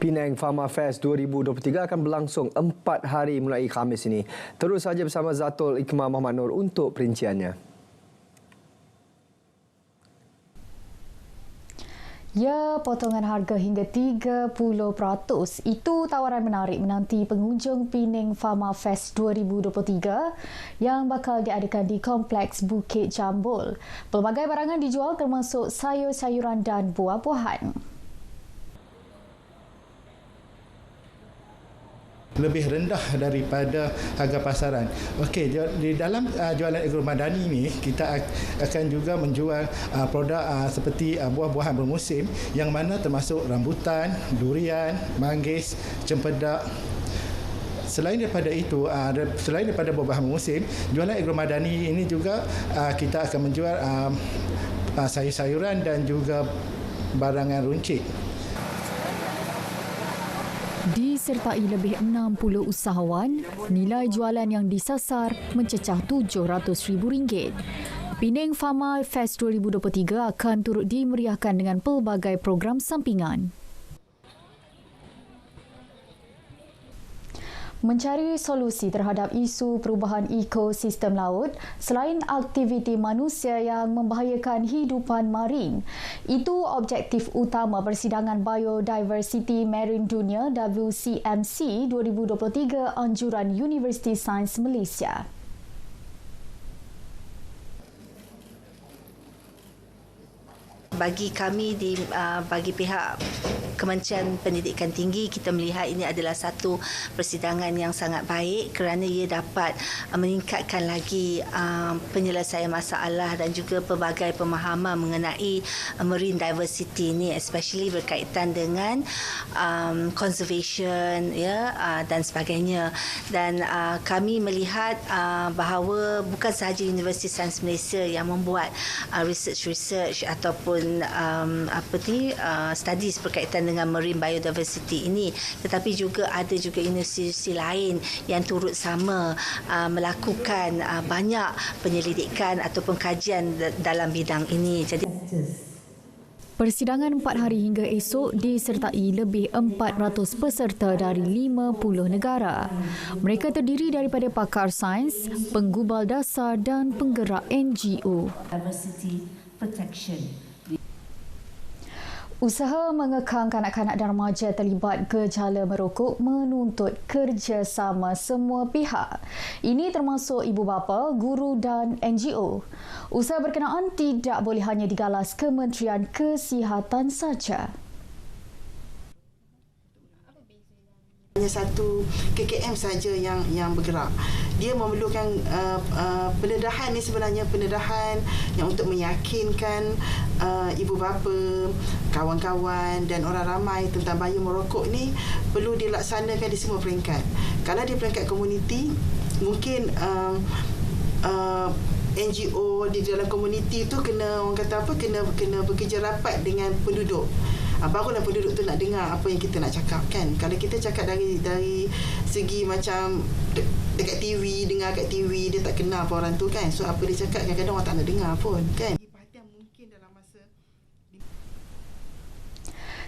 Penang Pharma Fest 2023 akan berlangsung 4 hari mulai Khamis ini. Terus saja bersama Zatul Ikmah Muhammad Nur untuk perinciannya. Ya, potongan harga hingga 30%. Itu tawaran menarik menanti pengunjung Penang Pharma Fest 2023 yang bakal diadakan di Kompleks Bukit Jambul. Pelbagai barangan dijual termasuk sayur-sayuran dan buah-buahan. Lebih rendah daripada harga pasaran. Okey, di dalam jualan agromadani ini kita akan juga menjual produk seperti buah-buahan bermusim yang mana termasuk rambutan, durian, manggis, cempedak. Selain daripada itu, selain daripada buah-buahan bermusim, jualan agromadani ini juga kita akan menjual sayur-sayuran dan juga barangan runcit. Disertai lebih 60 usahawan, nilai jualan yang disasar mencecah RM700,000. Penang Pharma Fest 2023 akan turut dimeriahkan dengan pelbagai program sampingan. Mencari solusi terhadap isu perubahan ekosistem laut selain aktiviti manusia yang membahayakan hidupan marin. Itu objektif utama Persidangan Biodiversity Marine Dunia WCMC 2023 anjuran Universiti Sains Malaysia. Bagi kami bagi pihak Kementerian Pendidikan Tinggi, kita melihat ini adalah satu persidangan yang sangat baik kerana ia dapat meningkatkan lagi penyelesaian masalah dan juga pelbagai pemahaman mengenai marine diversity ini, especially berkaitan dengan conservation dan sebagainya. Dan kami melihat bahawa bukan sahaja Universiti Sains Malaysia yang membuat research ataupun studies berkaitan dengan marine biodiversity ini, tetapi juga ada juga institusi lain yang turut sama melakukan banyak penyelidikan ataupun kajian dalam bidang ini. Jadi persidangan 4 hari hingga esok disertai lebih 400 peserta dari 50 negara. Mereka terdiri daripada pakar sains, penggubal dasar dan penggerak NGO. Usaha mengekang kanak-kanak dan remaja terlibat gejala merokok menuntut kerjasama semua pihak. Ini termasuk ibu bapa, guru dan NGO. Usaha berkenaan tidak boleh hanya digalas Kementerian Kesihatan saja. Hanya satu KKM saja yang bergerak. Dia memerlukan pendedahan ni, sebenarnya pendedahan yang untuk meyakinkan ibu bapa, kawan-kawan dan orang ramai tentang bahaya merokok ni perlu dilaksanakan di semua peringkat. Kalau di peringkat komuniti, mungkin NGO di dalam komuniti tu kena bekerja rapat dengan penduduk. Barulah penduduk tu nak dengar apa yang kita nak cakap kan. Kalau kita cakap dari segi macam dekat TV, dengar kat TV, dia tak kenal pun orang tu kan. So apa dia cakap kadang-kadang orang tak nak dengar pun kan.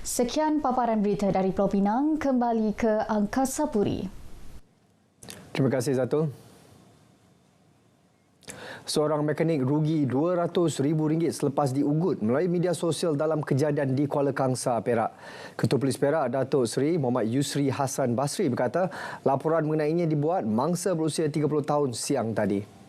Sekian paparan berita dari Pulau Pinang, kembali ke Angkasa Puri. Terima kasih Zatul. Seorang mekanik rugi RM200,000 selepas diugut melalui media sosial dalam kejadian di Kuala Kangsar, Perak. Ketua Polis Perak, Datuk Seri Muhammad Yusri Hassan Basri berkata laporan mengenainya dibuat mangsa berusia 30 tahun siang tadi.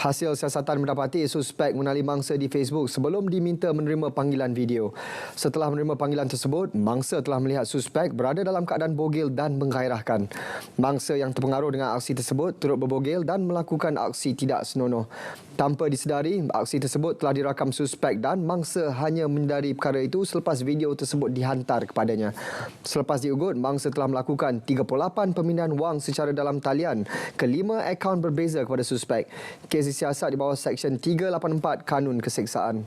Hasil siasatan mendapati suspek mengenali mangsa di Facebook sebelum diminta menerima panggilan video. Setelah menerima panggilan tersebut, mangsa telah melihat suspek berada dalam keadaan bogel dan menggairahkan. Mangsa yang terpengaruh dengan aksi tersebut turut berbogel dan melakukan aksi tidak senonoh. Tanpa disedari, aksi tersebut telah dirakam suspek dan mangsa hanya menyedari perkara itu selepas video tersebut dihantar kepadanya. Selepas diugut, mangsa telah melakukan 38 pemindahan wang secara dalam talian ke 5 akaun berbeza kepada suspek. Kes disiasat di bawah Seksyen 384 Kanun Keseksaan.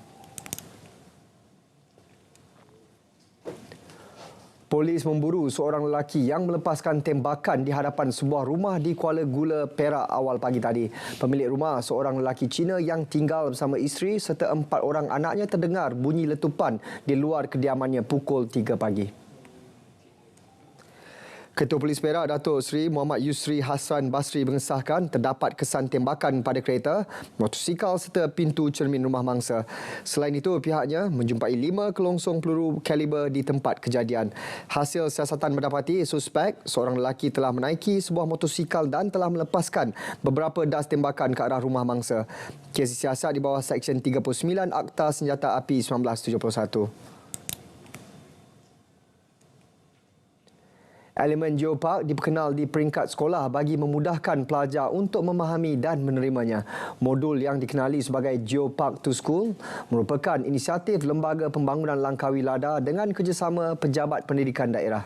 Polis memburu seorang lelaki yang melepaskan tembakan di hadapan sebuah rumah di Kuala Gula, Perak awal pagi tadi. Pemilik rumah, seorang lelaki Cina yang tinggal bersama isteri serta 4 orang anaknya terdengar bunyi letupan di luar kediamannya pukul 3 pagi. Ketua Polis Perak Datuk Seri Muhammad Yusri Hasran Basri mengesahkan terdapat kesan tembakan pada kereta, motosikal serta pintu cermin rumah mangsa. Selain itu, pihaknya menjumpai 5 kelongsong peluru kaliber di tempat kejadian. Hasil siasatan mendapati suspek, seorang lelaki telah menaiki sebuah motosikal dan telah melepaskan beberapa das tembakan ke arah rumah mangsa. Kes siasat di bawah Seksyen 39 Akta Senjata Api 1971. Elemen Geopark diperkenal di peringkat sekolah bagi memudahkan pelajar untuk memahami dan menerimanya. Modul yang dikenali sebagai Geopark to School merupakan inisiatif Lembaga Pembangunan Langkawi Lada dengan kerjasama Pejabat Pendidikan Daerah.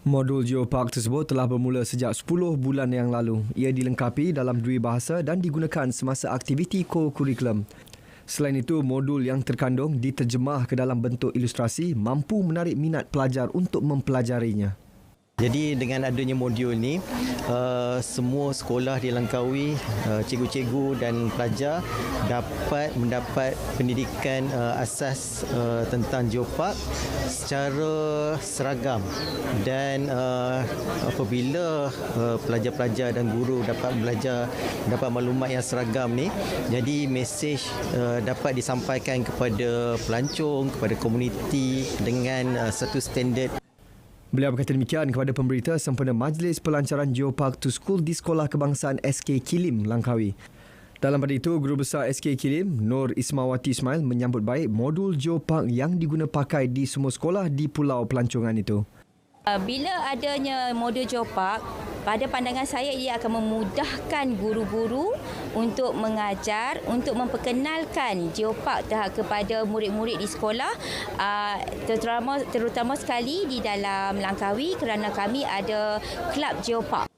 Modul Geopark tersebut telah bermula sejak 10 bulan yang lalu. Ia dilengkapi dalam 2 bahasa dan digunakan semasa aktiviti co-kurikulum. Selain itu, modul yang terkandung diterjemah ke dalam bentuk ilustrasi mampu menarik minat pelajar untuk mempelajarinya. Jadi dengan adanya modul ni, semua sekolah di Langkawi, cikgu-cikgu dan pelajar dapat mendapat pendidikan asas tentang Geopark secara seragam. Dan apabila pelajar-pelajar dan guru dapat maklumat yang seragam ni, jadi mesej dapat disampaikan kepada pelancong, kepada komuniti dengan satu standard. Beliau berkata demikian kepada pemberita sempena Majlis Pelancaran Geopark to School di Sekolah Kebangsaan SK Kilim, Langkawi. Dalam pada itu, Guru Besar SK Kilim, Nur Ismawati Ismail menyambut baik modul Geopark yang diguna pakai di semua sekolah di Pulau Pelancongan itu. Bila adanya modul Geopark, pada pandangan saya ia akan memudahkan guru-guru untuk mengajar, untuk memperkenalkan Geopark kepada murid-murid di sekolah, terutama sekali di dalam Langkawi kerana kami ada Kelab Geopark.